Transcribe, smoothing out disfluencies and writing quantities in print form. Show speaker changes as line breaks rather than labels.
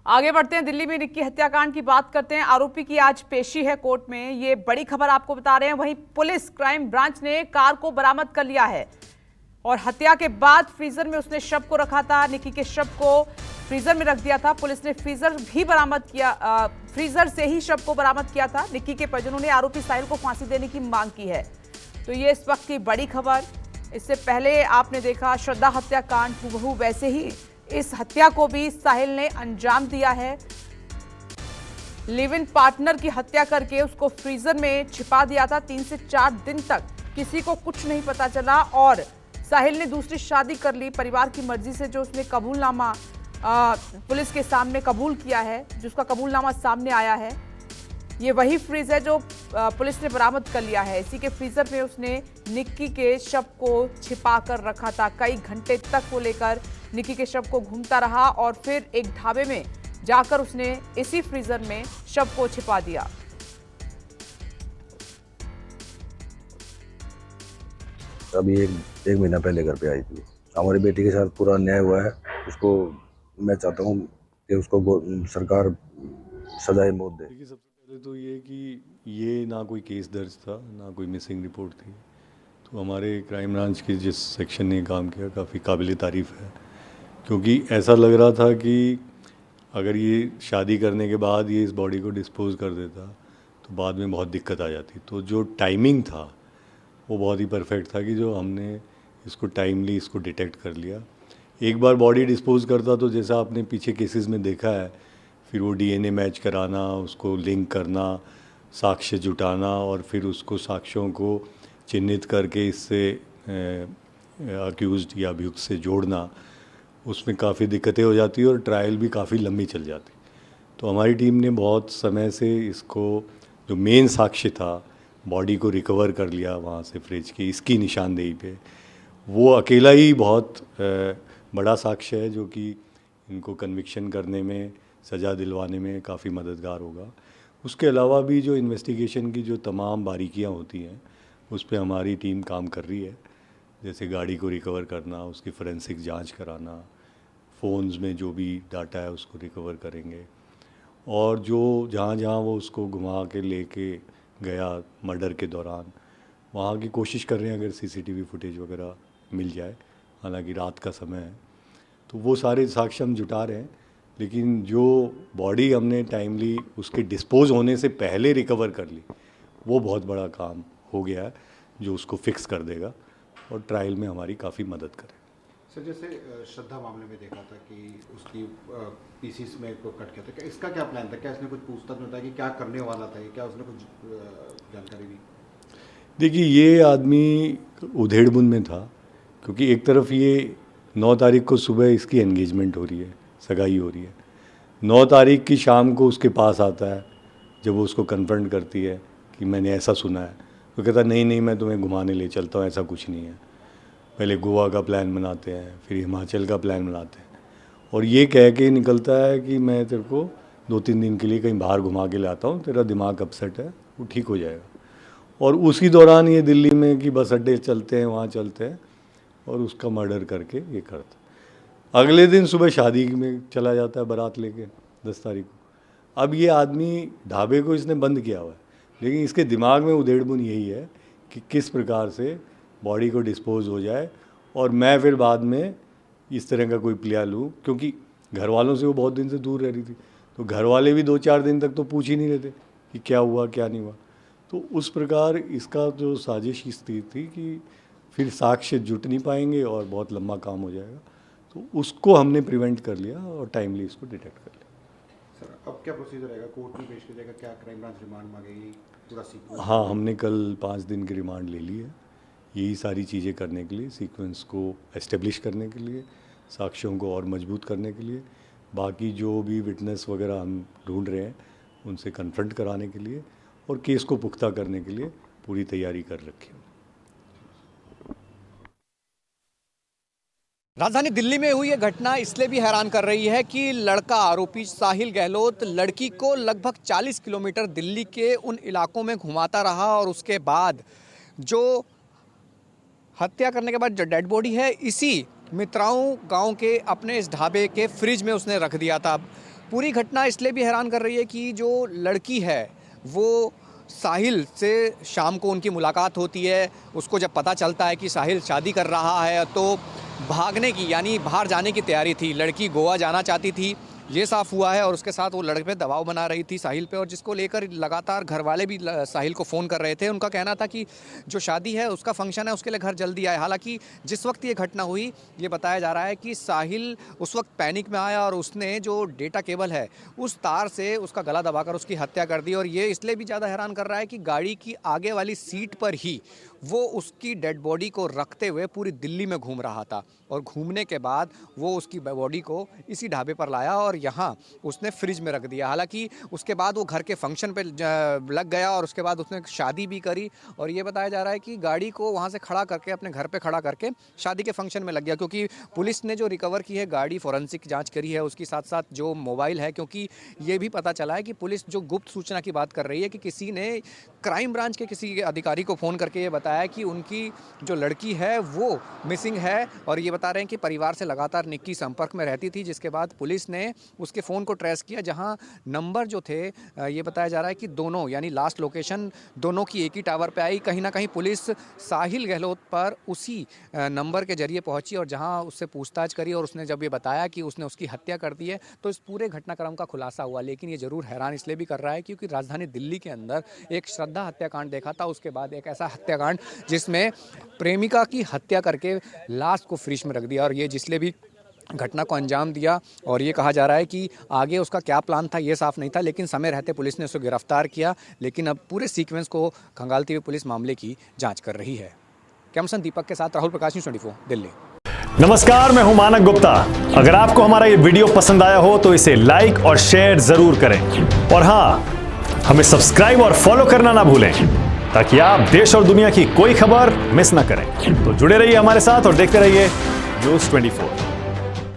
आगे बढ़ते हैं, दिल्ली में निक्की हत्याकांड की बात करते हैं। आरोपी की आज पेशी है कोर्ट में, ये बड़ी खबर आपको बता रहे हैं। वहीं पुलिस क्राइम ब्रांच ने कार को बरामद कर लिया है और हत्या के बाद फ्रीजर में उसने शव को रखा था। निक्की के शव को फ्रीजर में रख दिया था। पुलिस ने फ्रीजर भी बरामद किया, फ्रीजर से ही शव को बरामद किया था। निक्की के परिजनों ने आरोपी साहिल को फांसी देने की मांग की है। तो ये इस वक्त की बड़ी खबर। इससे पहले आपने देखा श्रद्धा हत्याकांड, हूबहू वैसे ही इस हत्या को भी साहिल ने अंजाम दिया है। लिव इन पार्टनर की हत्या करके उसको फ्रीजर में छिपा दिया था। 3 से 4 दिन तक किसी को कुछ नहीं पता चला और साहिल ने दूसरी शादी कर ली परिवार की मर्जी से। जो उसने कबूलनामा पुलिस के सामने कबूल किया है, जिसका कबूलनामा सामने आया है, ये वही फ्रीज है जो पुलिस ने बरामद कर लिया है। इसी के फ्रीजर में उसने निक्की के शव को छिपा कर रखा था। कई घंटे तक वो लेकर निक्की के शव को घूमता रहा और फिर एक ढाबे में जाकर उसने इसी फ्रीजर में शव को छिपा दिया।
अभी एक महीना पहले घर पे आई थी। हमारी बेटी के साथ पूरा अन्याय हुआ है। उसको मैं चाहता हूँ कि उसको सरकार सजाए मौत दे।
देखिए, सबसे पहले तो ये कि ये ना कोई केस दर्ज था, ना कोई मिसिंग रिपोर्ट थी। तो हमारे क्राइम ब्रांच के जिस सेक्शन ने काम किया काफ़ी काबिल तारीफ़ है, क्योंकि ऐसा लग रहा था कि अगर ये शादी करने के बाद ये इस बॉडी को डिस्पोज कर देता तो बाद में बहुत दिक्कत आ जाती। तो जो टाइमिंग था वो बहुत ही परफेक्ट था कि जो हमने इसको टाइमली इसको डिटेक्ट कर लिया। एक बार बॉडी डिस्पोज करता तो जैसा आपने पीछे केसेस में देखा है, फिर वो डीएनए मैच कराना, उसको लिंक करना, साक्ष्य जुटाना और फिर उसको साक्ष्यों को चिन्हित करके इससे अक्यूज्ड या अभियुक्त से जोड़ना, उसमें काफ़ी दिक्कतें हो जाती और ट्रायल भी काफ़ी लंबी चल जाती। तो हमारी टीम ने बहुत समय से इसको जो मेन साक्ष्य था, बॉडी को रिकवर कर लिया वहाँ से फ्रिज की, इसकी निशानदेही पे। वो अकेला ही बहुत बड़ा साक्ष्य है जो कि इनको कन्विक्शन करने में, सज़ा दिलवाने में काफ़ी मददगार होगा। उसके अलावा भी जो इन्वेस्टिगेशन की जो तमाम बारीकियाँ होती हैं उस पर हमारी टीम काम कर रही है। जैसे गाड़ी को रिकवर करना, उसकी फोरेंसिक जांच कराना, फ़ोन्स में जो भी डाटा है उसको रिकवर करेंगे और जो जहाँ जहाँ वो उसको घुमा के लेके गया मर्डर के दौरान, वहाँ की कोशिश कर रहे हैं अगर सीसीटीवी फुटेज वगैरह मिल जाए। हालांकि रात का समय है तो वो सारे साक्ष्य हम जुटा रहे हैं, लेकिन जो बॉडी हमने टाइमली उसके डिस्पोज होने से पहले रिकवर कर ली वो बहुत बड़ा काम हो गया है जो उसको फिक्स कर देगा और ट्रायल में हमारी काफ़ी मदद करे।
सर, जैसे श्रद्धा मामले में देखा था कि उसकी पीसीस में को कट किया था, क्या इसका क्या प्लान था? क्या इसने कुछ पूछताछ में बताया कि क्या करने वाला था? क्या उसने कुछ जानकारी दी?
देखिए, ये आदमी उधेड़बुन में था, क्योंकि एक तरफ ये 9 तारीख को सुबह इसकी एंगेजमेंट हो रही है, सगाई हो रही है। 9 तारीख की शाम को उसके पास आता है, जब वो उसको कन्फ्रंट करती है कि मैंने ऐसा सुना है, तो कहता नहीं नहीं मैं तुम्हें घुमाने ले चलता हूँ, ऐसा कुछ नहीं है। पहले गोवा का प्लान बनाते हैं, फिर हिमाचल का प्लान बनाते हैं और ये कह के निकलता है कि मैं तेरे को 2-3 दिन के लिए कहीं बाहर घुमा के लाता हूँ, तेरा दिमाग अपसेट है, वो ठीक हो जाएगा। और उसी दौरान ये दिल्ली में कि बस अड्डे चलते हैं, वहाँ चलते हैं और उसका मर्डर करके ये करता। अगले दिन सुबह शादी में चला जाता है बारात लेके 10 तारीख को। अब ये आदमी ढाबे को इसने बंद किया हुआ है, लेकिन इसके दिमाग में उधेड़बुन यही है कि किस प्रकार से बॉडी को डिस्पोज हो जाए और मैं फिर बाद में इस तरह का कोई प्लान लूँ, क्योंकि घर वालों से वो बहुत दिन से दूर रह रही थी। तो घर वाले भी 2-4 दिन तक तो पूछ ही नहीं रहे थे कि क्या हुआ क्या नहीं हुआ। तो उस प्रकार इसका जो साजिश इस थी कि फिर साक्ष्य जुट नहीं पाएंगे और बहुत लंबा काम हो जाएगा। तो उसको हमने प्रिवेंट कर लिया और टाइमली इसको डिटेक्ट कर लिया।
सर, अब क्या प्रोसीजर रहेगा? कोर्ट में पेश किया जाएगा? क्या क्राइम ब्रांच रिमांड मांगेगी? पूरा सीक्वेंस?
हाँ, हमने कल 5 दिन की रिमांड ले ली है, यही सारी चीज़ें करने के लिए, सीक्वेंस को एस्टेब्लिश करने के लिए, साक्ष्यों को और मजबूत करने के लिए। बाकी जो भी विटनेस वगैरह हम ढूंढ रहे हैं उनसे कन्फ्रंट कराने के लिए और केस को पुख्ता करने के लिए पूरी तैयारी कर रखी है।
राजधानी दिल्ली में हुई ये घटना इसलिए भी हैरान कर रही है कि लड़का आरोपी साहिल गहलोत लड़की को लगभग 40 किलोमीटर दिल्ली के उन इलाकों में घुमाता रहा और उसके बाद जो हत्या करने के बाद जो डेड बॉडी है इसी मित्राओं गांव के अपने इस ढाबे के फ्रिज में उसने रख दिया था। पूरी घटना इसलिए भी हैरान कर रही है कि जो लड़की है वो साहिल से शाम को उनकी मुलाकात होती है। उसको जब पता चलता है कि साहिल शादी कर रहा है तो भागने की यानी बाहर जाने की तैयारी थी। लड़की गोवा जाना चाहती थी, ये साफ हुआ है, और उसके साथ वो लड़के पे दबाव बना रही थी साहिल पे, और जिसको लेकर लगातार घर वाले भी साहिल को फ़ोन कर रहे थे। उनका कहना था कि जो शादी है उसका फंक्शन है, उसके लिए घर जल्दी आए। हालांकि जिस वक्त ये घटना हुई ये बताया जा रहा है कि साहिल उस वक्त पैनिक में आया और उसने जो डेटा केबल है उस तार से उसका गला दबाकर उसकी हत्या कर दी। और ये इसलिए भी ज़्यादा हैरान कर रहा है कि गाड़ी की आगे वाली सीट पर ही वो उसकी डेड बॉडी को रखते हुए पूरी दिल्ली में घूम रहा था, और घूमने के बाद वो उसकी बॉडी को इसी ढाबे पर लाया और यहाँ उसने फ्रिज में रख दिया। हालांकि उसके बाद वो घर के फंक्शन पे लग गया और उसके बाद उसने शादी भी करी, और ये बताया जा रहा है कि गाड़ी को वहाँ से खड़ा करके अपने घर पे खड़ा करके शादी के फंक्शन में लग गया। क्योंकि पुलिस ने जो रिकवर की है गाड़ी, फॉरेंसिक जाँच करी है, उसके साथ साथ जो मोबाइल है, क्योंकि ये भी पता चला है कि पुलिस जो गुप्त सूचना की बात कर रही है कि किसी ने क्राइम ब्रांच के किसी अधिकारी को फ़ोन करके ये बताया कि उनकी जो लड़की है वो मिसिंग है, और ये बता रहे हैं कि परिवार से लगातार निक्की संपर्क में रहती थी। जिसके बाद पुलिस ने उसके फ़ोन को ट्रेस किया, जहां नंबर जो थे ये बताया जा रहा है कि दोनों यानी लास्ट लोकेशन दोनों की एक ही टावर पे आई। कहीं ना कहीं पुलिस साहिल गहलोत पर उसी नंबर के जरिए पहुंची और जहां उससे पूछताछ करी, और उसने जब ये बताया कि उसने उसकी हत्या कर दी है तो इस पूरे घटनाक्रम का खुलासा हुआ। लेकिन ये ज़रूर हैरान इसलिए भी कर रहा है क्योंकि राजधानी दिल्ली के अंदर एक श्रद्धा हत्याकांड देखा था, उसके बाद एक ऐसा हत्याकांड जिसमें प्रेमिका की हत्या करके लाश को फ्रिज में रख दिया, और ये जिसने भी घटना को अंजाम दिया। और ये कहा जा रहा है कि आगे उसका क्या प्लान था ये साफ नहीं था, लेकिन समय रहते पुलिस ने उसे गिरफ्तार किया। लेकिन अब पूरे सीक्वेंस को खंगालती हुई पुलिस मामले की जांच कर रही है। कैमसन दीपक के साथ राहुल प्रकाश, न्यूज़ 24 दिल्ली।
नमस्कार, मैं हूं मानक गुप्ता। अगर आपको हमारा ये वीडियो पसंद आया हो तो इसे लाइक और शेयर जरूर करें, और हाँ, हमें सब्सक्राइब और फॉलो करना ना भूलें ताकि आप देश और दुनिया की कोई खबर मिस ना करें। तो जुड़े रहिए हमारे साथ और देखते रहिए न्यूज़ 24।